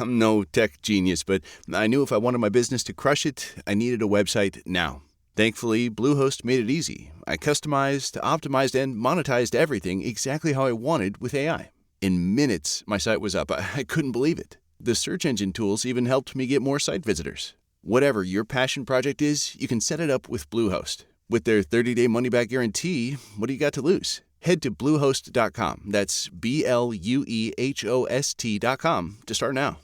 I'm no tech genius, but I knew if I wanted my business to crush it, I needed a website now. Thankfully, Bluehost made it easy. I customized, optimized, and monetized everything exactly how I wanted with AI. In minutes, my site was up. I couldn't believe it. The search engine tools even helped me get more site visitors. Whatever your passion project is, you can set it up with Bluehost. With their 30-day money-back guarantee, what do you got to lose? Head to Bluehost.com. That's BLUEHOST.com to start now.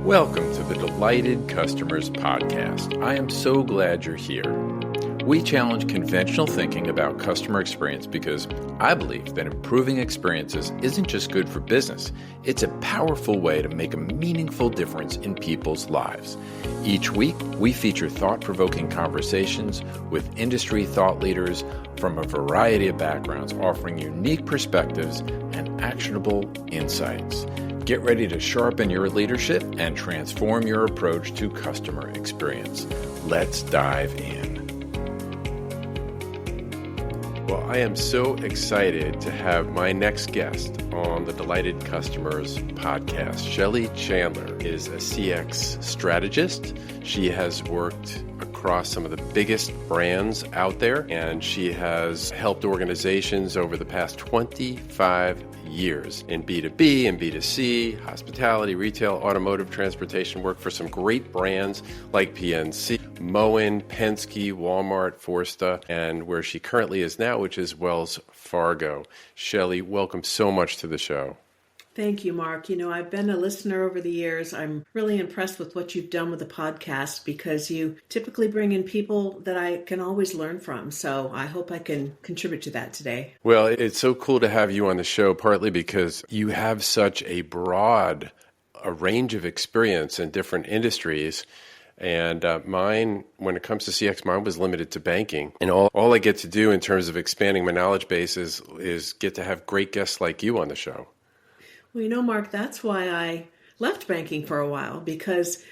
Welcome to the Delighted Customers Podcast. I am so glad you're here. We challenge conventional thinking about customer experience because I believe that improving experiences isn't just good for business. It's a powerful way to make a meaningful difference in people's lives. Each week, we feature thought-provoking conversations with industry thought leaders from a variety of backgrounds, offering unique perspectives and actionable insights. Get ready to sharpen your leadership and transform your approach to customer experience. Let's dive in. Well, I am so excited to have my next guest on the Delighted Customers podcast. Shelly Chandler is a CX strategist. She has worked across some of the biggest brands out there, and she has helped organizations over the past 25 years in B2B and B2C, hospitality, retail, automotive, transportation, work for some great brands like PNC, Moen, Penske, Walmart, Forsta, and where she currently is now, which is Wells Fargo. Shelly, welcome so much to the show. Thank you, Mark. I've been a listener over the years. I'm really impressed with what you've done with the podcast because you typically bring in people that I can always learn from. So I hope I can contribute to that today. Well, it's so cool to have you on the show, partly because you have such a broad range of experience in different industries. And mine, when it comes to CX, mine was limited to banking. And all I get to do in terms of expanding my knowledge base is get to have great guests like you on the show. Well, Mark, that's why I left banking for a while because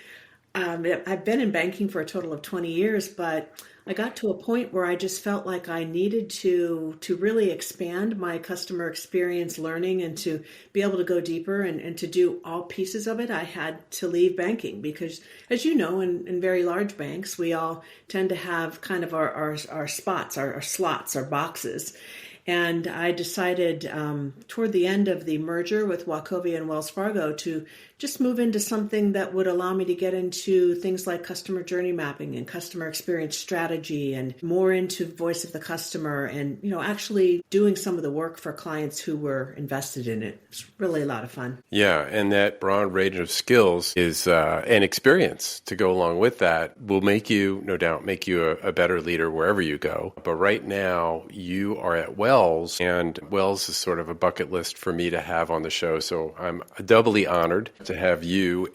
I've been in banking for a total of 20 years, but I got to a point where I just felt like I needed to really expand my customer experience learning and to be able to go deeper and to do all pieces of it. I had to leave banking because, as you know, in very large banks, we all tend to have kind of our spots, our slots, our boxes. And I decided toward the end of the merger with Wachovia and Wells Fargo to just move into something that would allow me to get into things like customer journey mapping and customer experience strategy and more into voice of the customer and, actually doing some of the work for clients who were invested in it. It's really a lot of fun. Yeah, and that broad range of skills is and experience to go along with that will make you, no doubt, a better leader wherever you go. But right now, you are at Wells, and Wells is sort of a bucket list for me to have on the show. So I'm doubly honored to have you.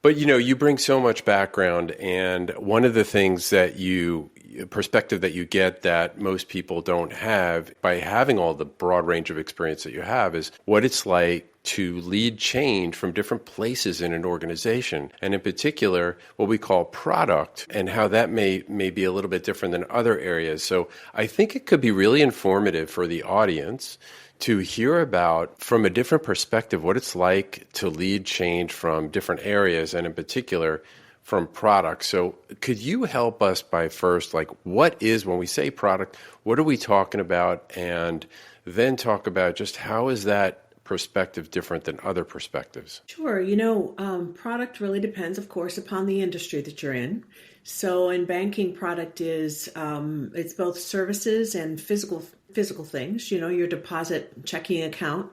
But you bring so much background, and one of the things that perspective that you get that most people don't have by having all the broad range of experience that you have is what it's like to lead change from different places in an organization, and in particular, what we call product, and how that may be a little bit different than other areas. So I think it could be really informative for the audience to hear about, from a different perspective, what it's like to lead change from different areas, and in particular, from product. So could you help us by first, what is, when we say product, what are we talking about? And then talk about just how is that perspective different than other perspectives? Sure. Product really depends, of course, upon the industry that you're in. So in banking, product is, it's both services and physical things, your deposit checking account.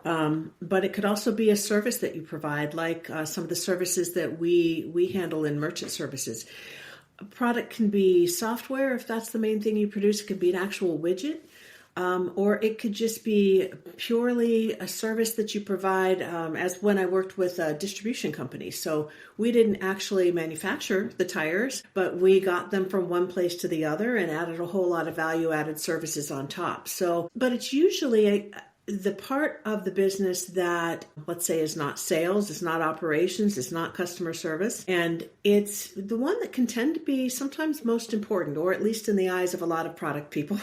But it could also be a service that you provide, like some of the services that we handle in merchant services. A product can be software, if that's the main thing you produce. It could be an actual widget, or it could just be purely a service that you provide, as when I worked with a distribution company. So we didn't actually manufacture the tires, but we got them from one place to the other and added a whole lot of value-added services on top. But it's usually the part of the business that, let's say, is not sales, is not operations, is not customer service, and it's the one that can tend to be sometimes most important, or at least in the eyes of a lot of product people.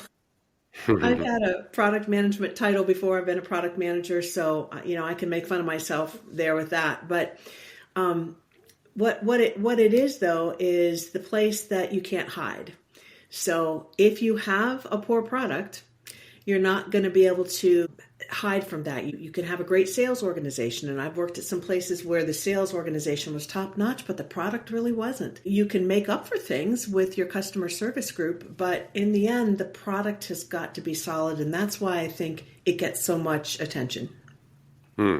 I've had a product management title before. I've been a product manager, so I can make fun of myself there with that. But what it is though is the place that you can't hide. So if you have a poor product, you're not going to be able to hide from that. You can have a great sales organization, and I've worked at some places where the sales organization was top notch, but the product really wasn't. You can make up for things with your customer service group, but in the end, the product has got to be solid, and that's why I think it gets so much attention.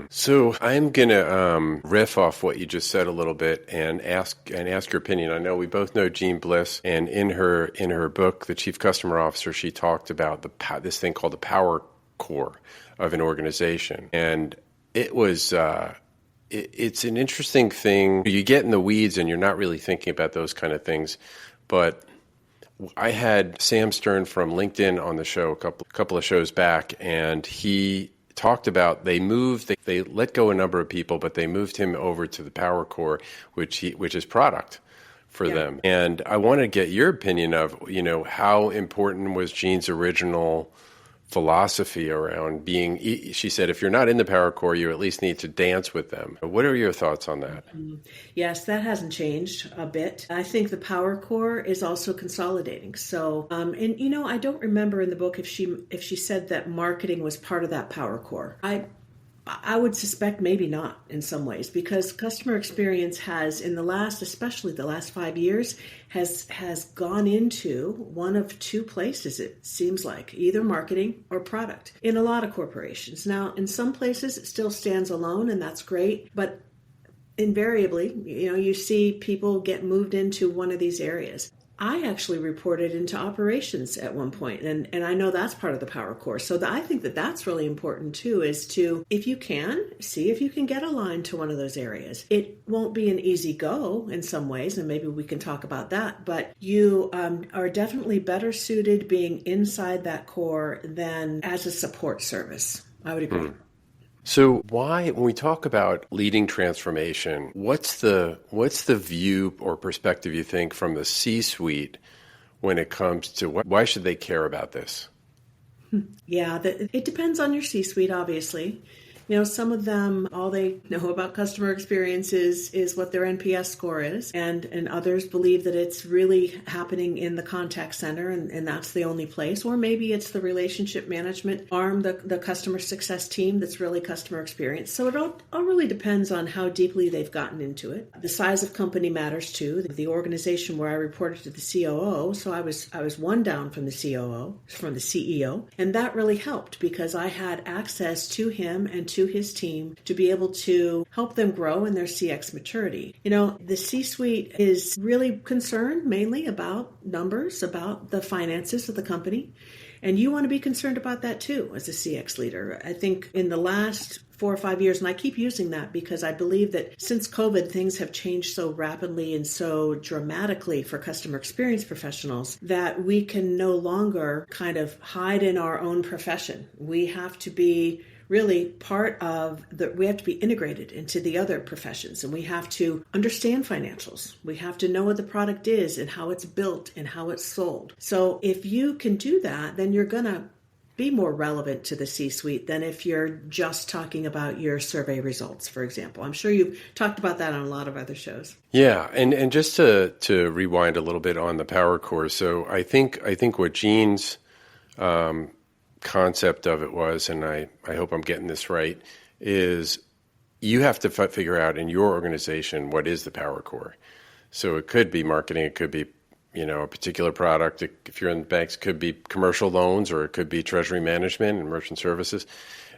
So I'm going to riff off what you just said a little bit and ask your opinion. I know we both know Jean Bliss, and in her book, The Chief Customer Officer, she talked about this thing called the power core of an organization, and it was it's an interesting thing. You get in the weeds and you're not really thinking about those kind of things, but I had Sam Stern from LinkedIn on the show a couple of shows back, and he talked about they let go a number of people, but they moved him over to the power core, which is product for them. And I want to get your opinion of, how important was Jean's original philosophy around being, she said, if you're not in the power core, you at least need to dance with them. What are your thoughts on that? Yes, that hasn't changed a bit. I think the power core is also consolidating. So, I don't remember in the book if she said that marketing was part of that power core. I would suspect maybe not in some ways, because customer experience has, especially the last 5 years, has gone into one of two places, it seems like, either marketing or product in a lot of corporations. Now, in some places, it still stands alone, and that's great, but invariably, you see people get moved into one of these areas. I actually reported into operations at one point, and I know that's part of the power core. So I think that's really important too, is to, if you can, see if you can get aligned to one of those areas. It won't be an easy go in some ways, and maybe we can talk about that, but you are definitely better suited being inside that core than as a support service. I would agree. So when we talk about leading transformation, what's the view or perspective you think from the C-suite when it comes to why should they care about this? Yeah, it depends on your C-suite, obviously. Some of them, all they know about customer experience is what their NPS score is, and others believe that it's really happening in the contact center, and that's the only place. Or maybe it's the relationship management arm, the customer success team that's really customer experience. So it all really depends on how deeply they've gotten into it. The size of company matters too. The organization where I reported to the COO, so I was one down from the CEO, and that really helped because I had access to him and to his team to be able to help them grow in their CX maturity. The C-suite is really concerned mainly about numbers, about the finances of the company. And you want to be concerned about that too as a CX leader. I think in the last 4 or 5 years, and I keep using that because I believe that since COVID, things have changed so rapidly and so dramatically for customer experience professionals that we can no longer kind of hide in our own profession. We have to be really we have to be integrated into the other professions, and we have to understand financials. We have to know what the product is and how it's built and how it's sold. So if you can do that, then you're going to be more relevant to the C-suite than if you're just talking about your survey results, for example. I'm sure you've talked about that on a lot of other shows. Yeah, and just to rewind a little bit on the power core. So I think what Jean's concept of it was, and I hope I'm getting this right, is you have to figure out in your organization what is the power core. So it could be marketing, it could be a particular product. If you're in banks, it could be commercial loans, or it could be treasury management and merchant services.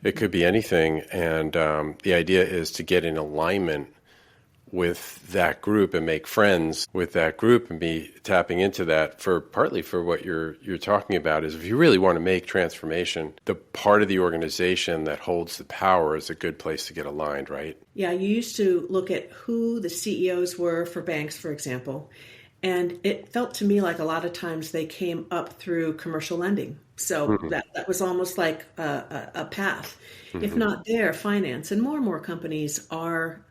It could be anything, and the idea is to get in alignment with that group and make friends with that group and be tapping into that partly for what you're talking about is if you really want to make transformation, the part of the organization that holds the power is a good place to get aligned, right? Yeah, you used to look at who the CEOs were for banks, for example, and it felt to me like a lot of times they came up through commercial lending. So that was almost like a path. If not there, finance, and more companies are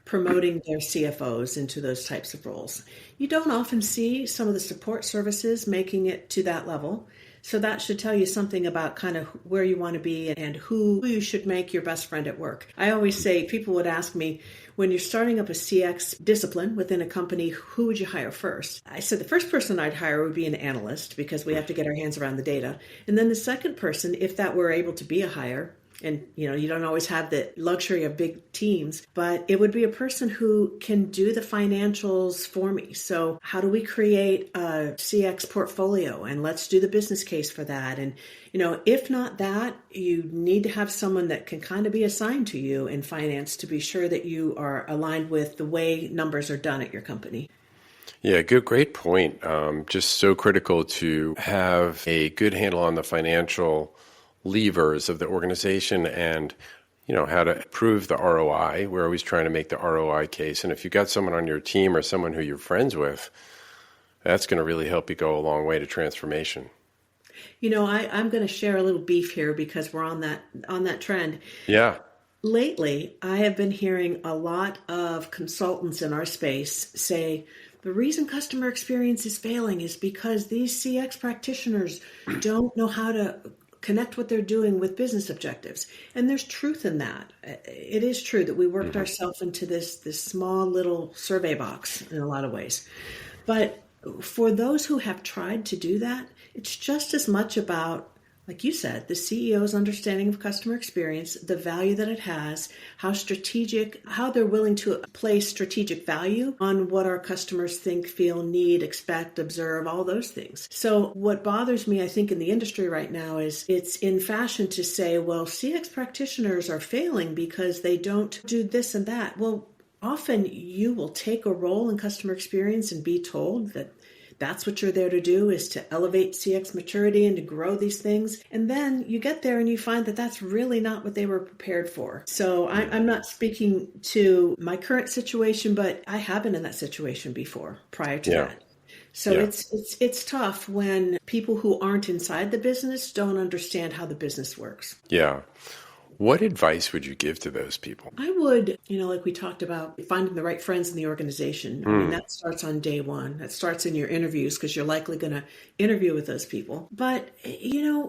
promoting their CFOs into those types of roles. You don't often see some of the support services making it to that level. So that should tell you something about kind of where you want to be and who you should make your best friend at work. I always say, people would ask me, when you're starting up a CX discipline within a company, who would you hire first? I said the first person I'd hire would be an analyst, because we have to get our hands around the data. And then the second person, if that were able to be a hire, and you don't always have the luxury of big teams, but it would be a person who can do the financials for me. So how do we create a CX portfolio? And let's do the business case for that. And if not that, you need to have someone that can kind of be assigned to you in finance to be sure that you are aligned with the way numbers are done at your company. Yeah, great point. Just so critical to have a good handle on the financial levers of the organization and how to prove the ROI. We're always trying to make the ROI case. And if you've got someone on your team or someone who you're friends with, that's going to really help you go a long way to transformation. I'm going to share a little beef here because we're on that trend. Yeah. Lately, I have been hearing a lot of consultants in our space say, the reason customer experience is failing is because these CX practitioners don't know how to connect what they're doing with business objectives. And there's truth in that. It is true that we worked ourselves into this small little survey box in a lot of ways. But for those who have tried to do that, it's just as much about, like you said, the CEO's understanding of customer experience, the value that it has, how they're willing to place strategic value on what our customers think, feel, need, expect, observe, all those things. So what bothers me, I think, in the industry right now is it's in fashion to say, well, CX practitioners are failing because they don't do this and that. Well, often you will take a role in customer experience and be told that that's what you're there to do, is to elevate CX maturity and to grow these things. And then you get there and you find that that's really not what they were prepared for. So I'm not speaking to my current situation, but I have been in that situation before prior to that. So it's tough when people who aren't inside the business don't understand how the business works. Yeah. What advice would you give to those people? I would, like we talked about, finding the right friends in the organization. I mean, that starts on day one. That starts in your interviews because you're likely going to interview with those people. But,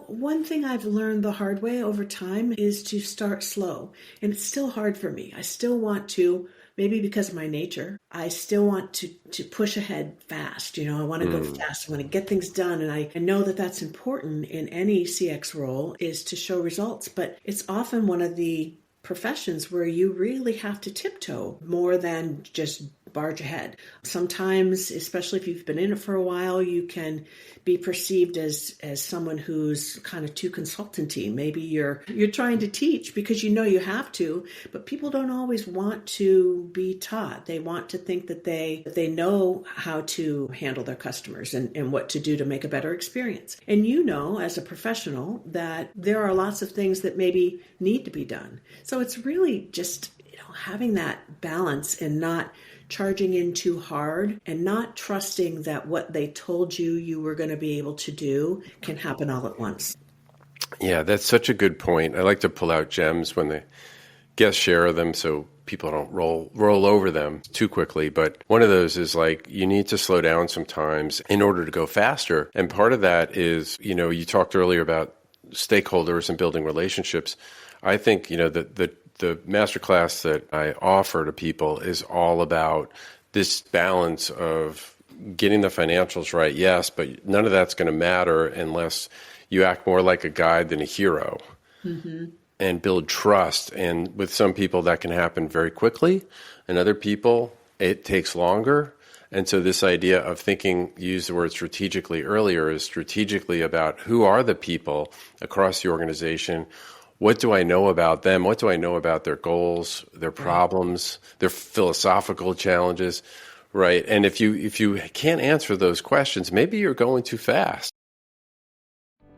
one thing I've learned the hard way over time is to start slow. And it's still hard for me. I still want to, maybe because of my nature, I still want to push ahead fast. I want to go fast. I want to get things done. And I know that that's important in any CX role, is to show results. But it's often one of the professions where you really have to tiptoe more than just barge ahead. Sometimes, especially if you've been in it for a while, you can be perceived as someone who's kind of too consultancy. Maybe you're trying to teach because you have to, but people don't always want to be taught. They want to think that they know how to handle their customers and what to do to make a better experience. And as a professional, that there are lots of things that maybe need to be done. So it's really just having that balance and not charging in too hard and not trusting that what they told you were going to be able to do can happen all at once. Yeah, that's such a good point. I like to pull out gems when the guests share them so people don't roll over them too quickly. But one of those is you need to slow down sometimes in order to go faster. And part of that is, you talked earlier about stakeholders and building relationships. I think, the masterclass that I offer to people is all about this balance of getting the financials right, yes, but none of that's going to matter unless you act more like a guide than a hero and build trust. And with some people that can happen very quickly, and other people it takes longer. And so this idea of thinking, use the word strategically earlier, is strategically about who are the people across the organization. What do I know about them? What do I know about their goals, their problems, their philosophical challenges, right? And if you can't answer those questions, maybe you're going too fast.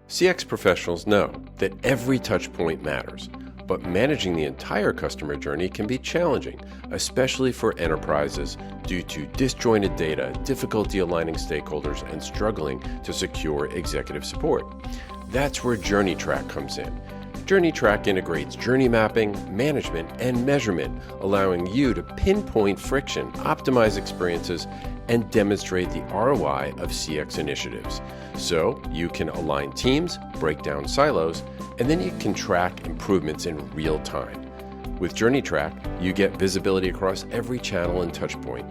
CX professionals know that every touch point matters, but managing the entire customer journey can be challenging, especially for enterprises due to disjointed data, difficulty aligning stakeholders, and struggling to secure executive support. That's where Journey Track comes in. JourneyTrack integrates journey mapping, management, and measurement, allowing you to pinpoint friction, optimize experiences, and demonstrate the ROI of CX initiatives. So you can align teams, break down silos, and then you can track improvements in real time. With JourneyTrack, you get visibility across every channel and touchpoint.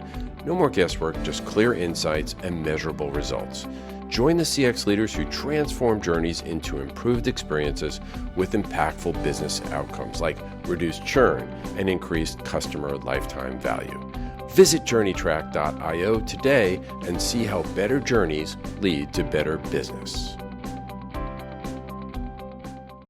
No more guesswork, just clear insights and measurable results. Join the CX leaders who transform journeys into improved experiences with impactful business outcomes like reduced churn and increased customer lifetime value. Visit journeytrack.io today and see how better journeys lead to better business.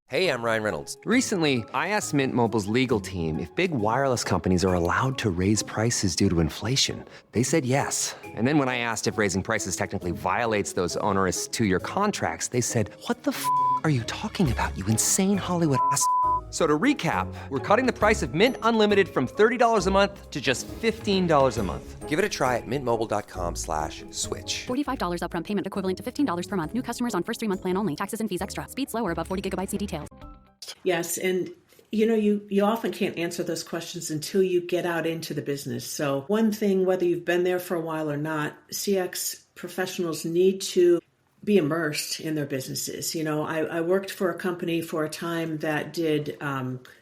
Hey, I'm Ryan Reynolds. Recently, I asked Mint Mobile's legal team if big wireless companies are allowed to raise prices due to inflation. They said yes. And then when I asked if raising prices technically violates those onerous 2-year contracts, they said, "What the f*** are you talking about, you insane Hollywood ass?" So to recap, we're cutting the price of Mint Unlimited from $30 a month to just $15 a month. Give it a try at mintmobile.com/switch. $45 upfront payment equivalent to $15 per month. New customers on first 3-month plan only. Taxes and fees extra. Speed slower above 40 gigabytes. See details. Yes, and you often can't answer those questions until you get out into the business. So one thing, whether you've been there for a while or not, CX professionals need to be immersed in their businesses. I worked for a company for a time that did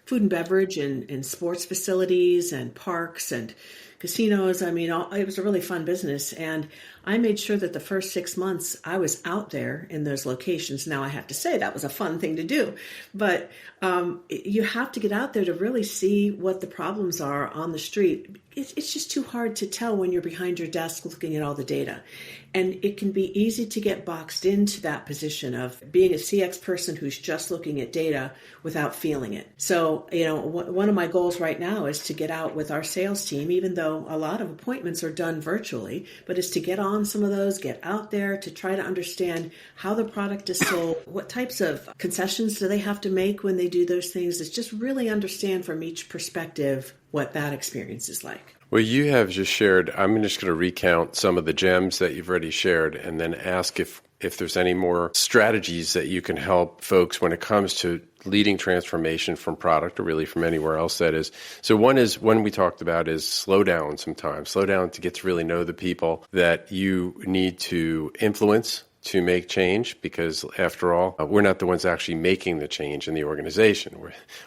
food and beverage and sports facilities and parks and casinos. It was a really fun business. And I made sure that the first 6 months I was out there in those locations. Now I have to say that was a fun thing to do, but you have to get out there to really see what the problems are on the street. It's just too hard to tell when you're behind your desk looking at all the data. And it can be easy to get boxed into that position of being a CX person who's just looking at data without feeling it. So, one of my goals right now is to get out with our sales team, even though a lot of appointments are done virtually, but is to get on some of those, get out there to try to understand how the product is sold, what types of concessions do they have to make when they do those things. It's just really understand from each perspective what that experience is like. Well, you have just shared, I'm just going to recount some of the gems that you've already shared and then ask if there's any more strategies that you can help folks when it comes to leading transformation from product or really from anywhere else that is. So one we talked about is slow down sometimes. Slow down to get to really know the people that you need to influence to make change, because after all, we're not the ones actually making the change in the organization.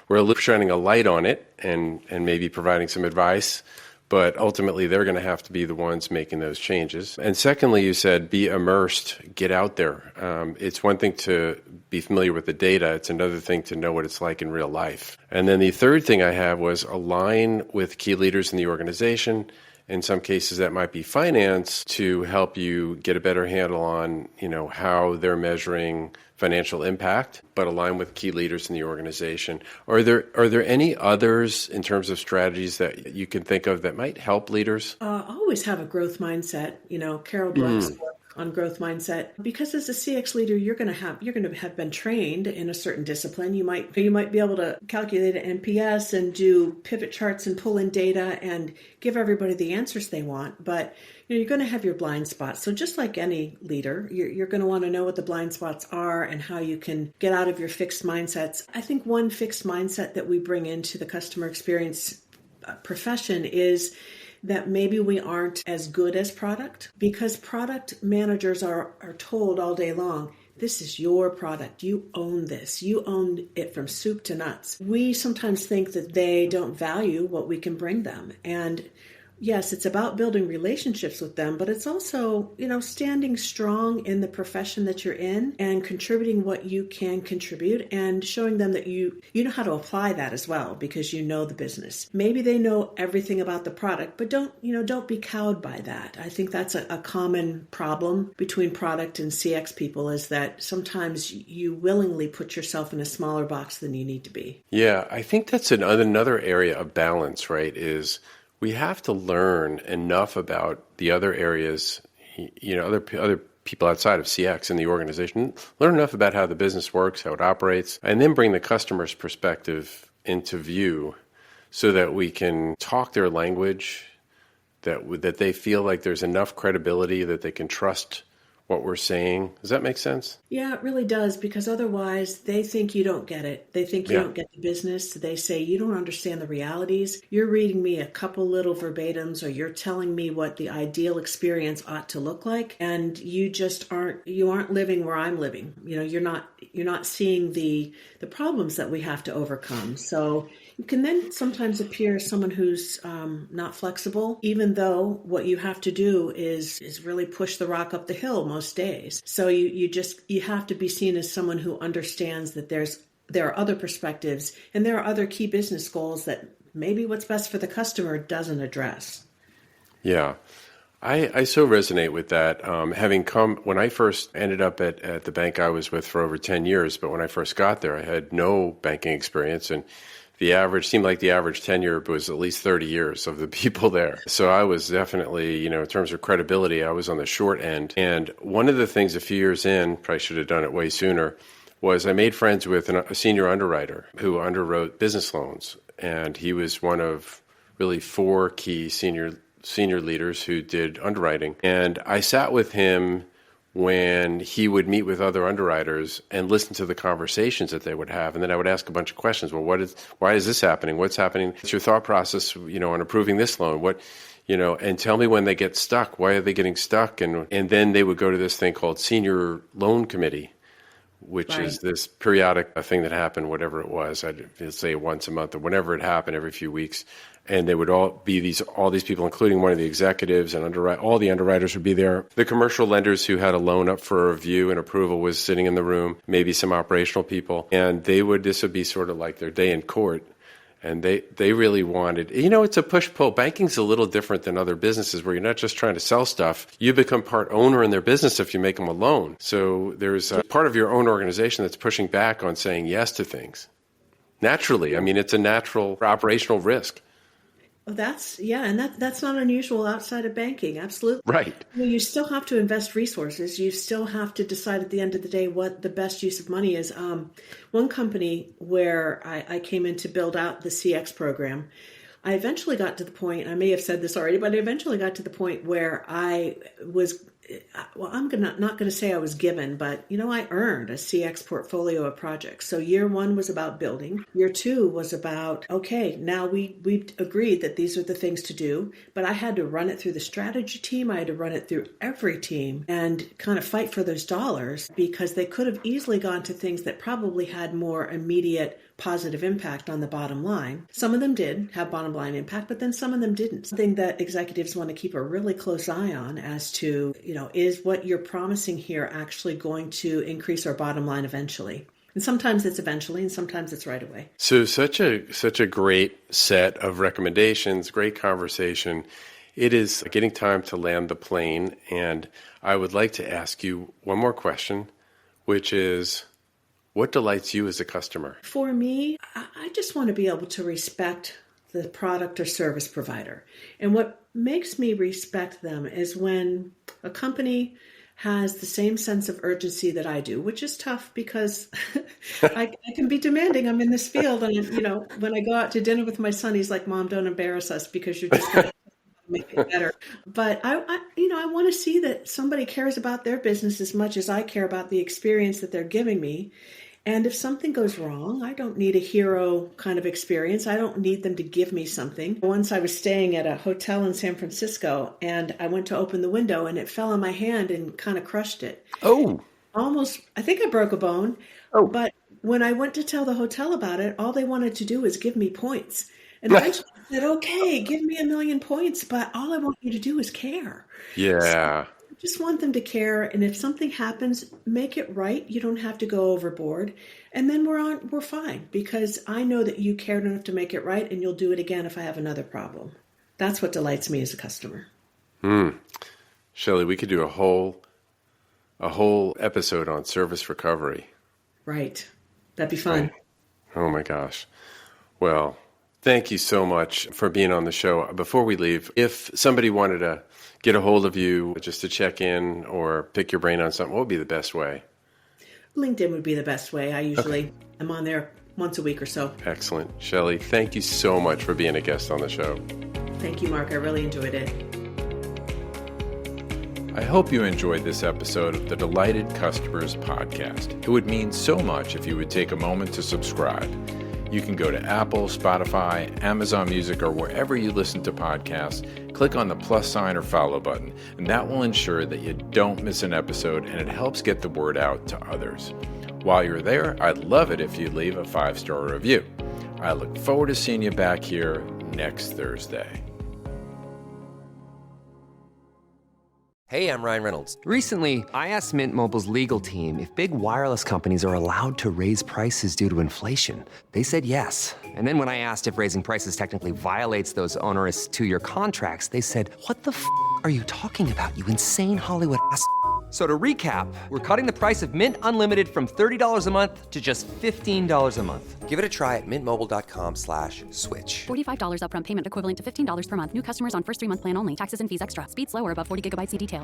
We're shining a light on it and maybe providing some advice, but ultimately they're going to have to be the ones making those changes. And secondly, you said be immersed, get out there. It's one thing to be familiar with the data. It's another thing to know what it's like in real life. And then the third thing I have was align with key leaders in the organization. In some cases, that might be finance to help you get a better handle on, how they're measuring financial impact, but align with key leaders in the organization. Are there any others in terms of strategies that you can think of that might help leaders? Always have a growth mindset. Carol Dweck's work on growth mindset, because as a CX leader, you're going to have been trained in a certain discipline. You might be able to calculate an NPS and do pivot charts and pull in data and give everybody the answers they want. But you're going to have your blind spots. So just like any leader, you're going to want to know what the blind spots are and how you can get out of your fixed mindsets. I think one fixed mindset that we bring into the customer experience profession is that maybe we aren't as good as product, because product managers are told all day long, this is your product. You own this. You own it from soup to nuts. We sometimes think that they don't value what we can bring them. And yes, it's about building relationships with them, but it's also, standing strong in the profession that you're in and contributing what you can contribute and showing them that you know how to apply that as well, because you know the business. Maybe they know everything about the product, but don't be cowed by that. I think that's a common problem between product and CX people, is that sometimes you willingly put yourself in a smaller box than you need to be. Yeah, I think that's another area of balance, right, is we have to learn enough about the other areas, other people outside of CX in the organization, learn enough about how the business works, how it operates, and then bring the customer's perspective into view so that we can talk their language, that they feel like there's enough credibility that they can trust what we're saying. Does that make sense? Yeah, it really does, because otherwise they think you don't get it. They think you Yeah. don't get the business. They say you don't understand the realities. You're reading me a couple little verbatims, or you're telling me what the ideal experience ought to look like, and you just aren't living where I'm living. You're not seeing the problems that we have to overcome. So you can then sometimes appear as someone who's not flexible, even though what you have to do is really push the rock up the hill most days. So you have to be seen as someone who understands that there are other perspectives and there are other key business goals that maybe what's best for the customer doesn't address. Yeah. I so resonate with that. Having come, when I first ended up at the bank I was with for over 10 years, but when I first got there, I had no banking experience, and seemed like the average tenure was at least 30 years of the people there. So I was definitely, in terms of credibility, I was on the short end. And one of the things a few years in, probably should have done it way sooner, was I made friends with a senior underwriter who underwrote business loans. And he was one of really 4 key senior leaders who did underwriting. And I sat with him when he would meet with other underwriters and listen to the conversations that they would have. And then I would ask a bunch of questions. Well, why is this happening? What's happening? What's your thought process, on approving this loan? And tell me when they get stuck. Why are they getting stuck? And then they would go to this thing called Senior Loan Committee, which is this periodic thing that happened, whatever it was. I'd say once a month or whenever it happened, every few weeks. And they would all be all these people, including one of the executives and all the underwriters would be there. The commercial lenders who had a loan up for review and approval was sitting in the room, maybe some operational people. And this would be sort of like their day in court. And they really wanted, it's a push-pull. Banking's a little different than other businesses where you're not just trying to sell stuff. You become part owner in their business if you make them a loan. So there's a part of your own organization that's pushing back on saying yes to things. Naturally. I mean, it's a natural operational risk. That's not unusual outside of banking. Absolutely. Right. You still have to invest resources. You still have to decide at the end of the day what the best use of money is. One company where I came in to build out the CX program, I eventually got to the point, I may have said this already, but I eventually got to the point where I was, I'm not going to say I was given, but, I earned a CX portfolio of projects. So year 1 was about building. Year 2 was about, okay, now we agreed that these are the things to do, but I had to run it through the strategy team. I had to run it through every team and kind of fight for those dollars, because they could have easily gone to things that probably had more immediate positive impact on the bottom line. Some of them did have bottom line impact, but then some of them didn't. Something that executives want to keep a really close eye on as to, is what you're promising here actually going to increase our bottom line eventually? And sometimes it's eventually, and sometimes it's right away. So such a great set of recommendations, great conversation. It is getting time to land the plane, and I would like to ask you one more question, which is, what delights you as a customer? For me, I just want to be able to respect the product or service provider. And what makes me respect them is when a company has the same sense of urgency that I do, which is tough because I can be demanding. I'm in this field, and when I go out to dinner with my son, he's like, "Mom, don't embarrass us because you're just going to make it better." But I want to see that somebody cares about their business as much as I care about the experience that they're giving me. And if something goes wrong, I don't need a hero kind of experience. I don't need them to give me something. Once I was staying at a hotel in San Francisco, and I went to open the window and it fell on my hand and kind of crushed it. Oh. Almost, I think I broke a bone. Oh. But when I went to tell the hotel about it, all they wanted to do was give me points. And eventually I said, okay, give me 1,000,000 points, but all I want you to do is care. Yeah. I just want them to care, and if something happens, make it right. You don't have to go overboard, and then we're fine, because I know that you cared enough to make it right, and you'll do it again if I have another problem. That's what delights me as a customer. Shelly, we could do a whole episode on service recovery. Right. That'd be fun. Right. Oh my gosh. Well, thank you so much for being on the show. Before we leave, if somebody wanted to get a hold of you just to check in or pick your brain on something, what would be the best way? LinkedIn would be the best way. I usually am on there once a week or so. Excellent. Shelly, thank you so much for being a guest on the show. Thank you, Mark. I really enjoyed it. I hope you enjoyed this episode of the Delighted Customers Podcast. It would mean so much if you would take a moment to subscribe. You can go to Apple, Spotify, Amazon Music, or wherever you listen to podcasts, click on the plus sign or follow button, and that will ensure that you don't miss an episode, and it helps get the word out to others. While you're there, I'd love it if you leave a 5-star review. I look forward to seeing you back here next Thursday. Hey, I'm Ryan Reynolds. Recently, I asked Mint Mobile's legal team if big wireless companies are allowed to raise prices due to inflation. They said yes. And then when I asked if raising prices technically violates those onerous 2-year contracts, they said, "What the f*** are you talking about, you insane Hollywood ass?" So to recap, we're cutting the price of Mint Unlimited from $30 a month to just $15 a month. Give it a try at mintmobile.com/switch. $45 upfront payment equivalent to $15 per month. New customers on first 3-month plan only. Taxes and fees extra. Speed slower above 40 gigabytes per details.